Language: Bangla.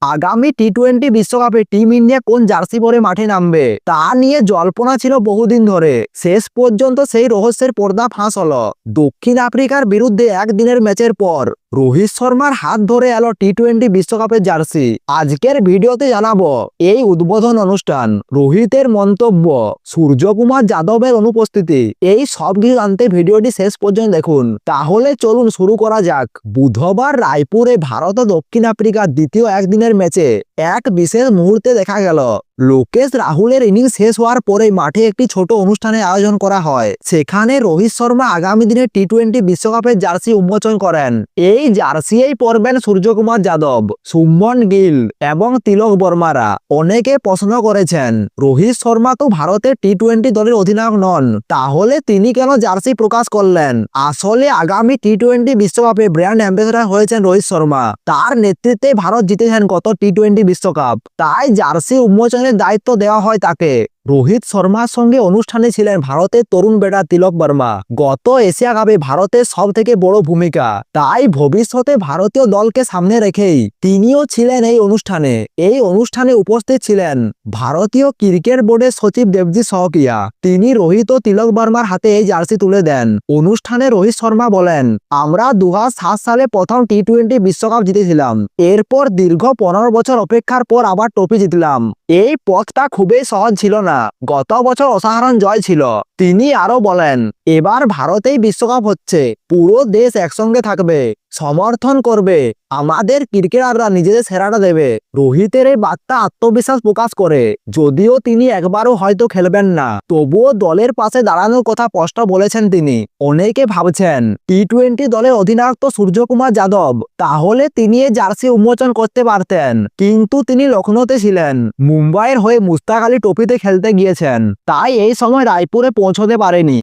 আগামী টি-20 বিশ্বকাপে টিম ইন্ডিয়া কোন জার্সি পরে মাঠে নামবে তা নিয়ে জল্পনা ছিল বহুদিন ধরে। শেষ পর্যন্ত সেই রহস্যের পর্দা ফাঁস হলো দক্ষিণ আফ্রিকার বিরুদ্ধে একদিনের ম্যাচের পর। রোহিত শর্মার হাত ধরে এলো টি-20 বিশ্বকাপের জার্সি। আজকের ভিডিওতে জানাবো এই উদ্বোধন অনুষ্ঠান, রোহিতের মন্তব্য, সূর্যকুমার যাদবের অনুপস্থিতি, এই সব কিছু জানতে ভিডিওটি শেষ পর্যন্ত দেখুন। তাহলে চলুন শুরু করা যাক। বুধবার রায়পুরে ভারত ও দক্ষিণ আফ্রিকার দ্বিতীয় একদিনের ম্যাচে এক বিশেষ মুহূর্তে দেখা গেল লোকেশ রাহুলের ইনিংস শেষ হওয়ার পরেই মাঠে একটি ছোট অনুষ্ঠানের আয়োজন করা হয়। সেখানে রোহিত শর্মা আগামী দিনে টি-20 বিশ্বকাপের জার্সি উন্মোচন করেন। এই জার্সিই পরবেন সূর্যকুমার যাদব, শুভমন গিল এবং তিলক বর্মারা। অনেকে প্রশ্ন করেছেন রোহিত শর্মা তো ভারতের টি-20 দলের অধিনায়ক নন, তাহলে তিনি কেন জার্সি প্রকাশ করলেন? আসলে আগামী টি-20 বিশ্বকাপে ব্র্যান্ড অ্যাম্বাসেডর হয়েছেন রোহিত শর্মা। তার নেতৃত্বে ভারত জিতেছেন গত টি-20 বিশ্বকাপ, তাই জার্সি উন্মোচনের দায়িত্ব দেওয়া হয় তাকে। রোহিত শর্মার সঙ্গে অনুষ্ঠানে ছিলেন ভারতের তরুণ ব্যাটার তিলক বর্মা। গত এশিয়া কাপে ভারতের সব থেকে বড় ভূমিকা, তাই ভবিষ্যতে ভারতীয় দলকে সামনে রেখেই তিনিও ছিলেন এই অনুষ্ঠানে। এই অনুষ্ঠানে উপস্থিত ছিলেন ভারতীয় ক্রিকেট বোর্ডের সচিব দেবজিৎ সহকিয়া। তিনি রোহিত ও তিলক বর্মার হাতে এই জার্সি তুলে দেন। অনুষ্ঠানে রোহিত শর্মা বলেন, আমরা 2007 সালে প্রথম টি-20 বিশ্বকাপ জিতেছিলাম। এরপর দীর্ঘ 15 বছর অপেক্ষার পর আবার ট্রফি জিতলাম। এই পথটা খুবই সহজ ছিল না, গত বছর অসাধারণ জয় ছিল। তিনি আরো বলেন, এবার ভারতেই বিশ্বকাপ হচ্ছে, পুরো দেশ একসঙ্গে থাকবে, সমর্থন করবে, আমাদের ক্রিকেটাররা নিজেদের সেরাটা দেবে। রোহিতের এই বার্তা আত্মবিশ্বাস প্রকাশ করে। যদিও তিনি একবারও হয়তো খেলবেন না, তবুও দলের পাশে দাঁড়ানোর কথা স্পষ্ট বলেছেন তিনি। অনেকে ভাবছেন টি-20 দলের অধিনায়ক তো সূর্যকুমার যাদব, তাহলে তিনি এই জার্সি উন্মোচন করতে পারতেন, কিন্তু তিনি লখনৌতে ছিলেন, মুম্বাইয়ের হয়ে মুস্তাক আলী ট্রফিতে খেলতে গিয়েছেন, তাই এই সময় রায়পুরে পৌঁছতে পারেনি।